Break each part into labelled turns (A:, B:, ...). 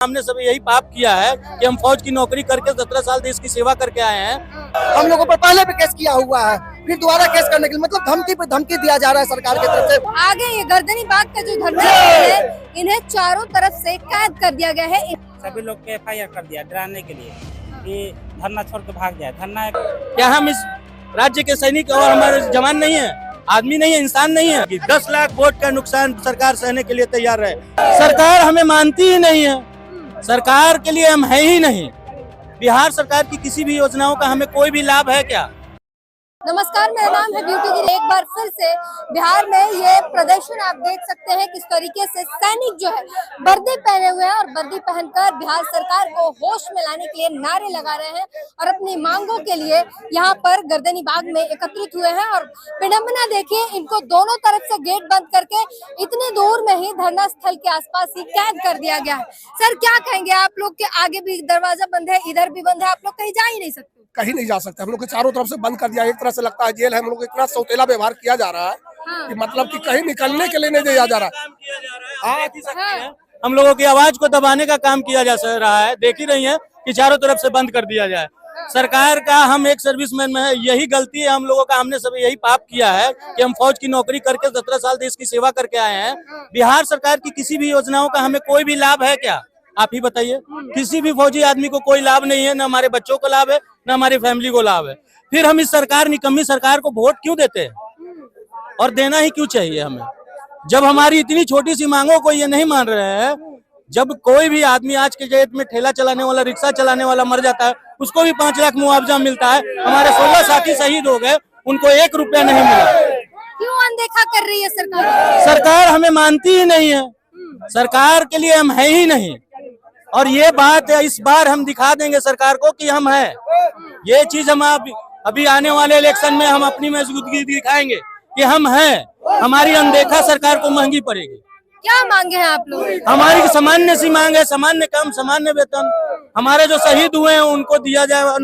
A: हमने सब यही पाप किया है कि हम फौज की नौकरी करके 17 साल देश की सेवा करके आए हैं।
B: हम लोगों पर पहले भी केस किया हुआ है, फिर दोबारा केस करने के लिए मतलब धमकी पे धमकी दिया जा रहा है सरकार की तरफ से।
C: आगे ये गर्दनी बाग का जो धरना है, इन्हें चारों तरफ से कैद कर दिया गया है।
D: सभी लोग के FIR कर दिया डराने के लिए कि धरना छोड़ के भाग जाए। धरना
A: क्या हम इस राज्य के सैनिक और हमारे जवान नहीं है, आदमी नहीं है, इंसान नहीं है? 10 लाख वोट का नुकसान सरकार सहने के लिए तैयार है। सरकार हमें मानती ही नहीं है, सरकार के लिए हम है ही नहीं। बिहार सरकार की किसी भी योजनाओं का हमें कोई भी लाभ है क्या?
C: नमस्कार, मेरा नाम है ब्यूटी गिरी। एक बार फिर से बिहार में ये प्रदर्शन आप देख सकते हैं किस तरीके से सैनिक जो है वर्दी पहने हुए हैं और वर्दी पहनकर बिहार सरकार को होश में लाने के लिए नारे लगा रहे हैं और अपनी मांगों के लिए यहाँ पर गर्दनी बाग में एकत्रित हुए हैं। और विडंबना देखिए, इनको दोनों तरफ से गेट बंद करके इतने दूर में ही धरना स्थल के आसपास ही कैद कर दिया गया है। सर, क्या कहेंगे? आप लोग के आगे भी दरवाजा बंद है, इधर भी बंद है, आप लोग कहीं जा ही नहीं सकते।
B: कहीं नहीं जा सकते, हम लोग के चारों तरफ से बंद कर दिया। एक तरह से लगता है जेल है। हम लोग को इतना सौतेला व्यवहार किया जा रहा है कि मतलब कि कहीं निकलने के लिए नहीं दिया जा रहा है।
A: हम लोगों की आवाज को दबाने का काम किया जा रहा है। देख ही रही है कि चारों तरफ से बंद कर दिया जाए। सरकार का, हम एक सर्विसमैन में है, यही गलती है हम लोगों का। हमने सब यही पाप किया है कि हम फौज की नौकरी करके 17 साल देश की सेवा करके आए हैं। बिहार सरकार की किसी भी योजनाओं का हमें कोई भी लाभ है क्या? आप ही बताइए। किसी भी फौजी आदमी को कोई लाभ नहीं है, न हमारे बच्चों को लाभ है, न हमारी फैमिली को लाभ है। फिर हम इस सरकार, निकम्मी सरकार को वोट क्यों देते हैं और देना ही क्यों चाहिए हमें, जब हमारी इतनी छोटी सी मांगों को ये नहीं मान रहे हैं। जब कोई भी आदमी आज के डेट में ठेला चलाने वाला, रिक्शा चलाने वाला मर जाता है, उसको भी 5 लाख मुआवजा मिलता है। हमारे 16 साथी शहीद हो गए, उनको 1 रुपया नहीं मिला।
C: क्यों अनदेखा कर रही है सरकार?
A: सरकार हमें मानती ही नहीं है, सरकार के लिए हम है ही नहीं। और ये बात है, इस बार हम दिखा देंगे सरकार को कि हम हैं। ये चीज हम अभी आने वाले इलेक्शन में हम अपनी मजबूती दिखाएंगे कि हम हैं। हमारी अनदेखा सरकार को महंगी पड़ेगी।
C: क्या मांगे हैं आप लोग?
A: हमारी सामान्य सी मांग है, सामान्य काम, सामान्य वेतन। हमारे जो शहीद हुए हैं उनको दिया जाए,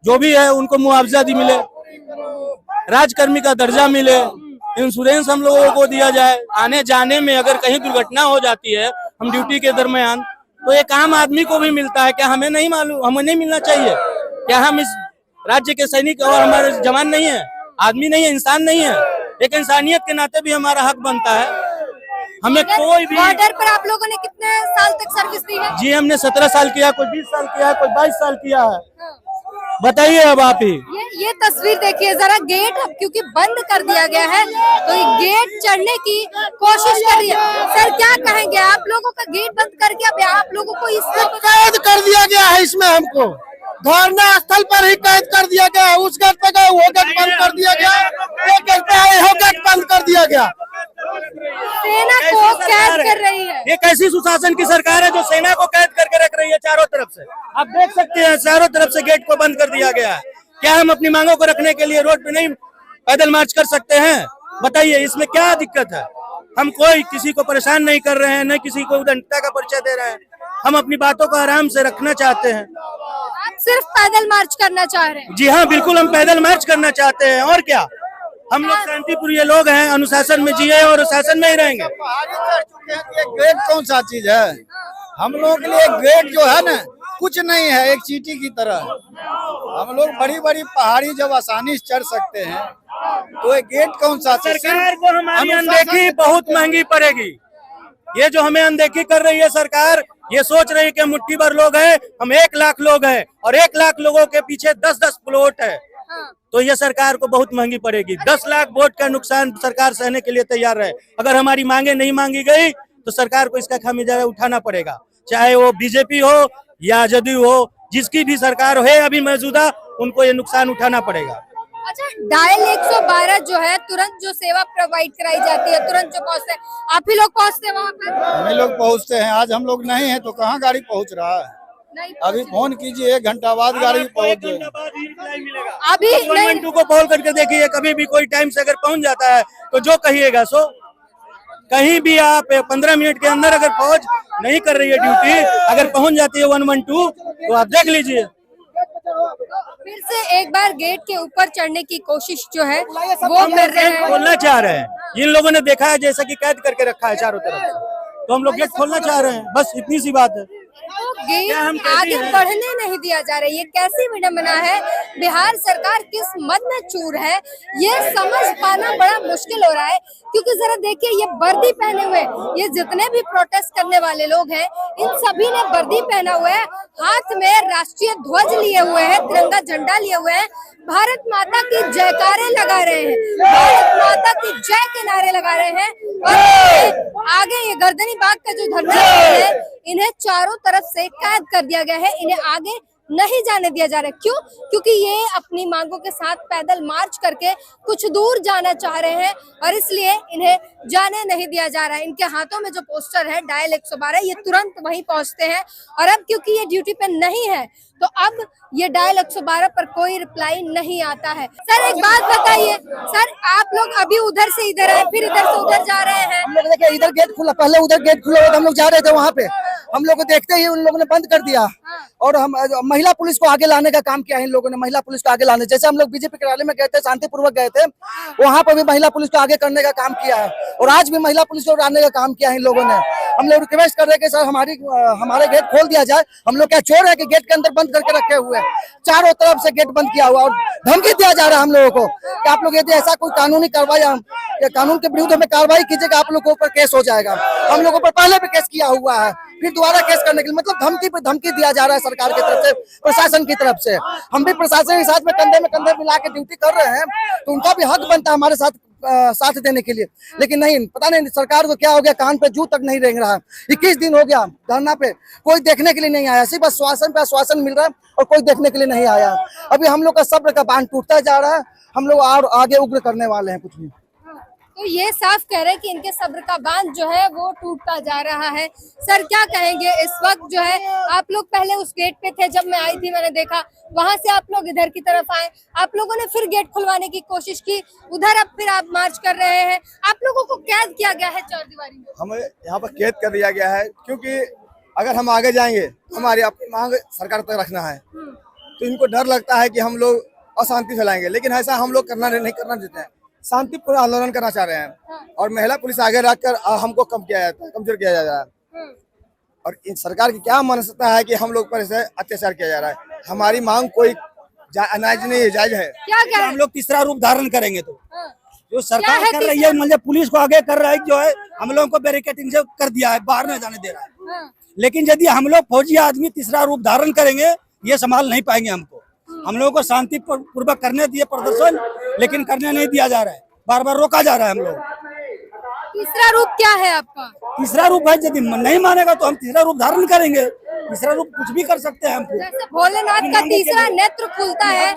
A: जो भी है उनको मुआवजा मिले, राजकर्मी का दर्जा मिले, इंश्योरेंस हम लोगों को दिया जाए। आने जाने में अगर कहीं दुर्घटना हो जाती है हम ड्यूटी के दरमियान, तो एक आम आदमी को भी मिलता है। क्या हमें नहीं मालूम, हमें नहीं मिलना चाहिए? क्या हम इस राज्य के सैनिक और हमारे जवान नहीं है, आदमी नहीं है, इंसान नहीं है? एक इंसानियत के नाते भी हमारा हक बनता है। हमें कोई भी
C: बॉर्डर पर आप लोगों ने कितने साल तक सर्विस दी है?
A: जी, हमने 17 साल किया, कोई 20 साल किया, कोई 22 साल किया है। बताइए अब आप ही।
C: ये तस्वीर देखिए जरा, गेट अब क्योंकि बंद कर दिया गया है तो ये गेट चढ़ने की कोशिश कर रही है। सर, क्या कहेंगे? आप लोगों का गेट बंद करके अब आप लोगों को इसमें
B: कैद कर दिया गया है। इसमें हमको धरना स्थल पर ही कैद कर दिया गया। उस गेट पे गए, वो गेट बंद कर दिया गया, एक गेट पे आए, वो गेट बंद कर दिया गया।
C: सेना को कैद कर रही है।
A: ये कैसी सुशासन की सरकार है जो सेना को कैद करके रख रही है चारों तरफ से? आप देख सकते हैं चारों तरफ से गेट को बंद कर दिया गया है। क्या हम अपनी मांगों को रखने के लिए रोड पे नहीं पैदल मार्च कर सकते हैं? बताइए, इसमें क्या दिक्कत है? हम कोई किसी को परेशान नहीं कर रहे हैं, न किसी को उदारता का परिचय दे रहे हैं। हम अपनी बातों को आराम से रखना चाहते हैं।
C: आप सिर्फ पैदल मार्च करना चाह रहे हैं?
A: जी हाँ, बिल्कुल, हम पैदल मार्च करना चाहते हैं। और क्या, हम लोग शांतिप्रिय लोग हैं, अनुशासन में जिए और शासन में ही रहेंगे।
E: ये ग्रेड कौन सा चीज है? हम लोगों के लिए ग्रेड जो है ना, कुछ नहीं है, एक चींटी की तरह। हम लोग बड़ी बड़ी पहाड़ी जब आसानी से चढ़ सकते हैं, तो ये गेट कौन सा?
A: सरकार को हमारी अनदेखी बहुत महंगी पड़ेगी। ये जो हमें अनदेखी कर रही है सरकार, ये सोच रही है कि मुट्ठी भर लोग हैं, हम 1 लाख लोग हैं और 1 लाख लोगों के पीछे 10-10 प्लॉट है। तो ये सरकार को बहुत महंगी पड़ेगी। 10 लाख वोट का नुकसान सरकार सहने के लिए तैयार है। अगर हमारी मांगे नहीं मांगी गई तो सरकार को इसका खामियाजा उठाना पड़ेगा, चाहे वो बीजेपी हो या जदयू हो, जिसकी भी सरकार है अभी मौजूदा, उनको ये नुकसान उठाना पड़ेगा।
C: अच्छा, डायल 112 जो है, तुरंत जो सेवा प्रोवाइड कराई जाती है, तुरंत जो पहुँचते हैं, आप ही लोग पहुँचते हैं वहाँ पर?
E: हम ही लोग पहुँचते हैं। आज हम लोग नहीं है तो कहाँ गाड़ी पहुँच रहा है? अभी फोन कीजिए, 1 घंटा बाद गाड़ी पहुँच जाएगी।
C: अभी
A: 112 को कॉल करके देखिए, कभी भी कोई टाइम से अगर पहुँच जाता है तो जो कहिएगा सो। कहीं भी आप 15 मिनट के अंदर अगर फौज नहीं कर रही है ड्यूटी, अगर पहुंच जाती है 112, तो आप देख लीजिए।
C: फिर से एक बार गेट के ऊपर चढ़ने की कोशिश जो है वो कर रहे हैं,
A: खोलना चाह रहे हैं। इन लोगों ने देखा है जैसा कि कैद करके रखा है चारों तरफ, तो हम लोग गेट खोलना चाह रहे हैं, बस इतनी सी बात है।
C: गेट
A: हम कहते
C: आगे
A: हैं?
C: बढ़ने नहीं दिया जा रहा है। ये कैसी विडंबना है, बिहार सरकार किस मद में चूर है, ये समझ पाना बड़ा मुश्किल हो रहा है। क्योंकि जरा देखिए, ये वर्दी पहने हुए, ये जितने भी प्रोटेस्ट करने वाले लोग हैं, इन सभी ने वर्दी पहना हुआ है, हाथ में राष्ट्रीय ध्वज लिए हुए हैं, तिरंगा झंडा लिए हुए हैं, भारत माता की जयकारे लगा रहे हैं, भारत माता की जय के नारे लगा रहे हैं। और आगे ये गर्दनी बाग का जो धरना है, इन्हें चारों तरफ से कैद कर दिया गया है, इन्हें आगे नहीं जाने दिया जा रहा है। क्यों? क्योंकि ये अपनी मांगों के साथ पैदल मार्च करके कुछ दूर जाना चाह रहे हैं और इसलिए इन्हें जाने नहीं दिया जा रहा है। इनके हाथों में जो पोस्टर है डायल 112, ये तुरंत वहीं पहुंचते हैं और अब क्योंकि ये ड्यूटी पे नहीं है तो अब ये डायल 112 पर कोई रिप्लाई नहीं आता है। सर एक बात बताइए, सर आप लोग अभी उधर से इधर आए, फिर इधर से उधर जा रहे हैं।
B: हम लोग देखे इधर गेट खुला, पहले उधर गेट खुला हुआ था, हम लोग जा रहे थे वहाँ पे, हम लोग को देखते ही उन लोगों ने बंद कर दिया और हम महिला पुलिस को आगे लाने का काम किया है। इन लोगों ने महिला पुलिस को आगे लाने, जैसे हम लोग बीजेपी के रैली में गए थे, शांतिपूर्वक गए थे, वहाँ पर भी महिला पुलिस को आगे करने का काम किया है और आज भी महिला पुलिस को लाने का काम किया है इन लोगों ने। हम लोग रिक्वेस्ट कर रहे हैं कि सर हमारे गेट खोल दिया जाए। हम लोग क्या चोर है कि गेट के अंदर बंद करके रखे हुए हैं? चारों तरफ से गेट बंद किया हुआ और धमकी दिया जा रहा है हम लोगों को कि आप लोग यदि ऐसा कोई कानूनी कार्रवाई या कानून के विरुद्ध में कार्रवाई कीजिएगा, आप लोगों के ऊपर केस हो जाएगा। हम लोगों पर पहले भी केस किया हुआ है, फिर दोबारा केस करने के लिए, मतलब धमकी पे धमकी दिया जा रहा है सरकार की तरफ से, प्रशासन की तरफ से। हम भी प्रशासन के साथ में कंधे मिला के ड्यूटी कर रहे हैं, तो उनका भी हक बनता है हमारे साथ देने के लिए। लेकिन नहीं, पता नहीं सरकार को क्या हो गया, कान पे जू तक नहीं रेंग रहा है। 21 दिन हो गया धरना पे, कोई देखने के लिए नहीं आया, सिर्फ आश्वासन पे आश्वासन मिल रहा है और कोई देखने के लिए नहीं आया। अभी हम लोग का सब्र का बांध टूटता जा रहा है, हम लोग और आगे उग्र करने वाले हैं कुछ भी।
C: तो ये साफ कह रहे हैं कि इनके सब्र का बांध जो है वो टूटता जा रहा है। सर क्या कहेंगे इस वक्त जो है, आप लोग पहले उस गेट पे थे, जब मैं आई थी मैंने देखा, वहां से आप लोग इधर की तरफ आए, आप लोगों ने फिर गेट खुलवाने की कोशिश की, उधर अब फिर आप मार्च कर रहे हैं, आप लोगों को कैद किया गया है चौदीवारी में।
E: हमें यहाँ पर कैद कर दिया गया है क्योंकि अगर हम आगे जाएंगे हमारी अपनी मांग सरकार तक रखना है, तो इनको डर लगता है कि हम लोग अशांति फैलाएंगे, लेकिन ऐसा हम लोग नहीं करना देते हैं। शांतिपूर्ण आंदोलन करना चाह रहे हैं और महिला पुलिस आगे रखकर हमको कमजोर किया जा रहा है। और इन सरकार की क्या मानसिकता है कि हम लोग पर ऐसे अत्याचार किया जा रहा है। हमारी मांग कोई अनाज नहीं है, जायज है।
C: क्या
A: हम लोग तीसरा रूप धारण करेंगे तो जो सरकार
C: क्या है
A: कर रही है, मतलब पुलिस को आगे कर रहा है, जो है हम लोगों को बैरिकेडिंग से कर दिया है, बाहर नहीं जाने दे रहा है। लेकिन यदि हम लोग फौजी आदमी तीसरा रूप धारण करेंगे, ये संभाल नहीं पाएंगे हमको। हम लोगों को शांति पूर्वक करने दिए प्रदर्शन, लेकिन करने नहीं दिया जा रहा है, बार बार रोका जा रहा है हम लोग।
C: तीसरा रूप क्या है आपका?
A: तीसरा रूप है, यदि नहीं मानेगा तो हम तीसरा रूप धारण करेंगे। तीसरा रूप कुछ भी कर सकते हैं हमको।
C: जैसे भोलेनाथ का तीसरा नेत्र खुलता है,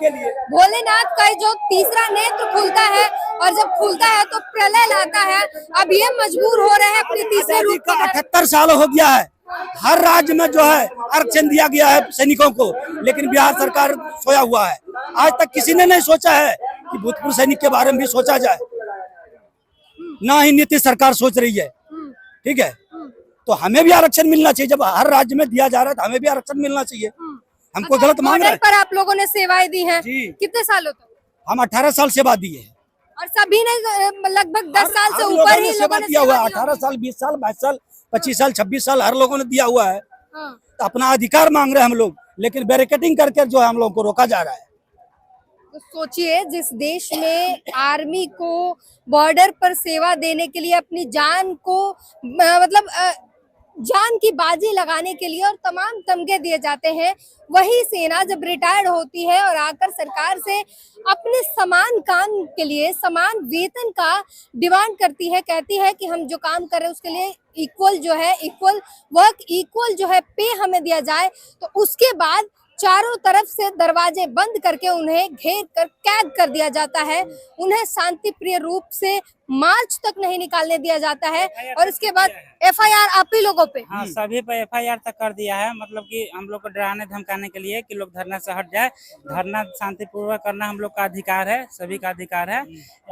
C: भोलेनाथ का जो तीसरा नेत्र खुलता है और जब खुलता है तो प्रलय लाता है। अब ये मजबूर हो रहे हैं अपने तीसरे रूप
A: का 78 साल हो गया है, हर राज्य में जो है आरक्षण दिया गया है सैनिकों को, लेकिन बिहार सरकार सोया हुआ है। आज तक किसी ने नहीं सोचा है कि भूतपूर्व सैनिक के बारे में भी सोचा जाए, ना ही नीतीश सरकार सोच रही है। ठीक है, तो हमें भी आरक्षण मिलना चाहिए। जब हर राज्य में दिया जा रहा है तो हमें भी आरक्षण मिलना चाहिए। हमको गलत मांग रहे हैं।
C: पर आप लोगों ने सेवाएं दी हैं कितने सालों तक?
A: हम 18 साल सेवा दिए हैं
C: और सभी ने लगभग 10 साल से ऊपर ही
A: सेवा दिया हुआ है। 18 साल, 20 साल, 22 साल, 25 साल, 26 साल हर लोगों ने दिया हुआ है। तो अपना अधिकार मांग रहे हैं हम लोग, लेकिन बैरिकेडिंग करके जो है हम लोगों को रोका जा रहा है।
C: तो सोचिए, जिस देश में आर्मी को बॉर्डर पर सेवा देने के लिए अपनी जान को मतलब जान की बाजी लगाने के लिए और तमाम तमगे दिए जाते हैं, वही सेना जब रिटायर्ड होती है और आकर सरकार से अपने समान काम के लिए समान वेतन का डिमांड करती है, कहती है कि हम जो काम कर रहे हैं उसके लिए इक्वल जो है, इक्वल वर्क, इक्वल जो है पे हमें दिया जाए, तो उसके बाद चारों तरफ से दरवाजे बंद करके उन्हें घेर कर कैद कर दिया जाता है। उन्हें शांति प्रिय रूप से मार्च तक नहीं निकालने दिया जाता है और उसके बाद एफआईआर आप ही लोगों पे।
D: हाँ, सभी पे एफआईआर तक कर दिया है। मतलब कि हम लोग को डराने धमकाने के लिए कि लोग धरना से हट जाए। धरना शांतिपूर्वक करना हम लोग का अधिकार है, सभी का अधिकार है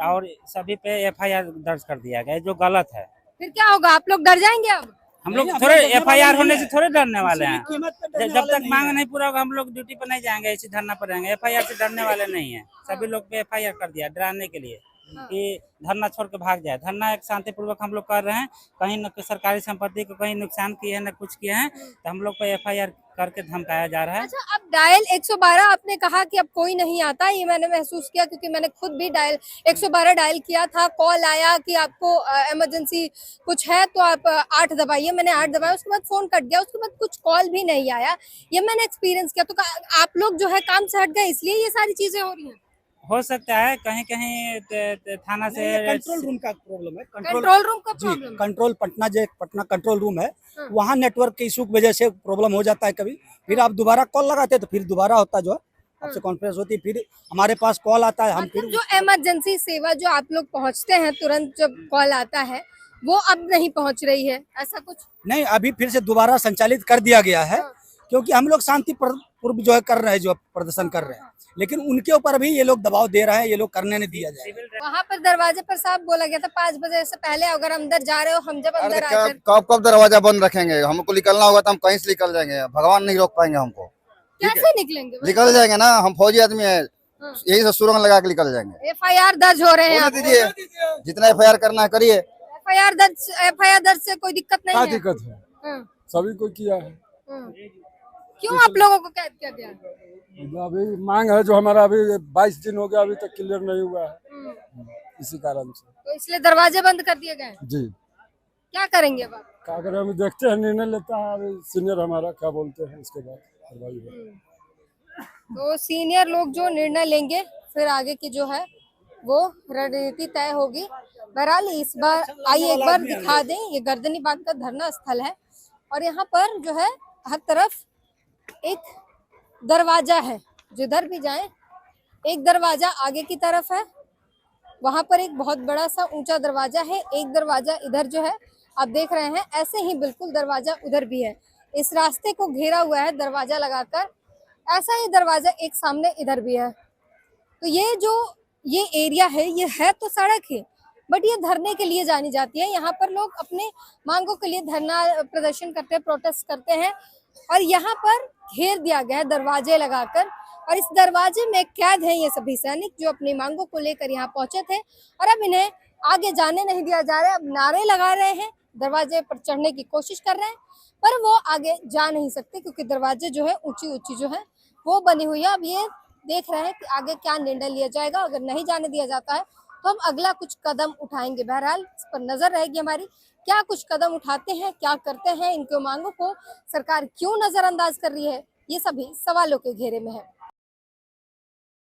D: और सभी पे एफआईआर दर्ज कर दिया गया है, जो गलत है।
C: फिर क्या होगा, आप लोग डर जाएंगे? अब
D: हम लोग थोड़े एफआईआर होने से थोड़े डरने वाले हैं। जब तक मांग नहीं पूरा होगा हम लोग ड्यूटी पर नहीं जाएंगे, इसी धरना पर रहेंगे। एफआईआर से डरने वाले नहीं है। सभी लोग पे एफआईआर कर दिया डराने के लिए। कि धरना छोड़ के भाग जाए। धरना एक शांतिपूर्वक हम लोग कर रहे हैं, कहीं न सरकारी संपत्ति को कहीं नुकसान किए हैं न कुछ किए हैं, तो हम लोग को FIR करके धमकाया जा रहा है।
C: अच्छा, अब डायल 112 आपने कहा कि अब कोई नहीं आता, ये मैंने महसूस किया क्योंकि मैंने खुद भी डायल 112 डायल किया था। कॉल आया कि आपको इमरजेंसी कुछ है तो आप 8 दबाइए, मैंने 8 दबाया, उसके बाद फोन कट गया, उसके बाद कुछ कॉल भी नहीं आया। ये मैंने एक्सपीरियंस किया। तो आप लोग जो है काम से हट गए इसलिए ये सारी चीजें हो रही हैं?
D: हो सकता है कहीं कहीं थाना से
F: कंट्रोल रूम का प्रॉब्लम है।
C: कंट्रोल रूम का
F: जी,
C: problem?
F: Control Patna control room है,
C: हाँ।
F: वहाँ नेटवर्क के इशू की वजह से प्रॉब्लम हो जाता है कभी। फिर आप दोबारा कॉल लगाते हैं तो फिर दोबारा होता है, जो है आपसे कॉन्फ्रेंस होती है, फिर हमारे पास कॉल आता है, हम
C: मतलब
F: फिर
C: जो इमरजेंसी सेवा जो आप लोग पहुंचते हैं तुरंत जब कॉल आता है, वो अब नहीं पहुंच रही है, ऐसा कुछ?
F: नहीं, अभी फिर से दोबारा संचालित कर दिया गया है,
C: हाँ।
F: क्योंकि हम लोग शांति पूर्व जो है कर रहे हैं, जो प्रदर्शन कर रहे हैं, लेकिन उनके ऊपर भी ये लोग दबाव दे रहे हैं, ये लोग करने नहीं दिया जाए।
C: वहाँ पर दरवाजे पर साहब बोला गया था 5 बजे से पहले अगर अंदर जा रहे हो, हम जब अंदर आकर
E: कब कब दरवाजा बंद रखेंगे? हमको निकलना होगा तो हम कहीं से निकल जाएंगे, भगवान नहीं रोक पाएंगे हमको।
C: कैसे निकलेंगे?
E: निकल जाएंगे ना, हम फौजी आदमी है, यही से सुरंग लगा के निकल जाएंगे।
C: FIR दर्ज हो रहे हैं?
E: होने दीजिए, जितना FIR करना है करिए।
C: FIR दर्ज से कोई दिक्कत नहीं है?
G: दिक्कत है,
C: हाँ,
G: सभी को किया है।
C: हाँ। क्यों आप लोगों को कैद किया गया?
G: अभी मांग है जो हमारा, अभी 22 दिन हो गया अभी तक क्लियर नहीं हुआ है, इसी कारण से।
C: तो इसलिए दरवाजे बंद कर दिए गए?
G: जी,
C: क्या करेंगे अब आप?
G: क्या करें, अभी देखते हैं, निर्णय लेता है अभी सीनियर हमारा क्या बोलते हैं, इसके बाद कार्रवाई होगी।
C: तो सीनियर लोग जो निर्णय लेंगे फिर आगे की जो है वो रणनीति तय होगी। बहरहाल इस बार आइए एक बार दिखा दें, ये गर्दनी बाग का धरना स्थल है और यहाँ पर जो है हर तरफ एक दरवाजा है, जिधर भी जाएं एक दरवाजा आगे की तरफ है, वहां पर एक बहुत बड़ा सा ऊंचा दरवाजा है, एक दरवाजा इधर जो है आप देख रहे हैं, ऐसे ही बिल्कुल दरवाजा उधर भी है। इस रास्ते को घेरा हुआ है दरवाजा लगाकर, ऐसा ही दरवाजा एक सामने इधर भी है। तो ये एरिया है, ये है तो सड़क ही, बट ये धरने के लिए जानी जाती है। यहाँ पर लोग अपने मांगों के लिए धरना प्रदर्शन करते हैं, प्रोटेस्ट करते हैं और यहाँ पर घेर दिया गया है दरवाजे लगाकर और इस दरवाजे में कैद है ये सभी सैनिक जो अपनी मांगों को लेकर यहाँ पहुंचे थे और अब इन्हें आगे जाने नहीं दिया जा रहा है। अब नारे लगा रहे हैं, दरवाजे पर चढ़ने की कोशिश कर रहे हैं पर वो आगे जा नहीं सकते क्योंकि दरवाजे जो है ऊंची जो है वो बनी हुई है। अब ये देख रहे हैं कि आगे क्या निर्णय लिया जाएगा। अगर नहीं जाने दिया जाता है तो हम अगला कुछ कदम उठाएंगे। बहरहाल इस पर नजर रहेगी हमारी, क्या कुछ कदम उठाते हैं, क्या करते हैं, इनके मांगों को सरकार क्यों नजरअंदाज कर रही है, ये सभी सवालों के घेरे में है।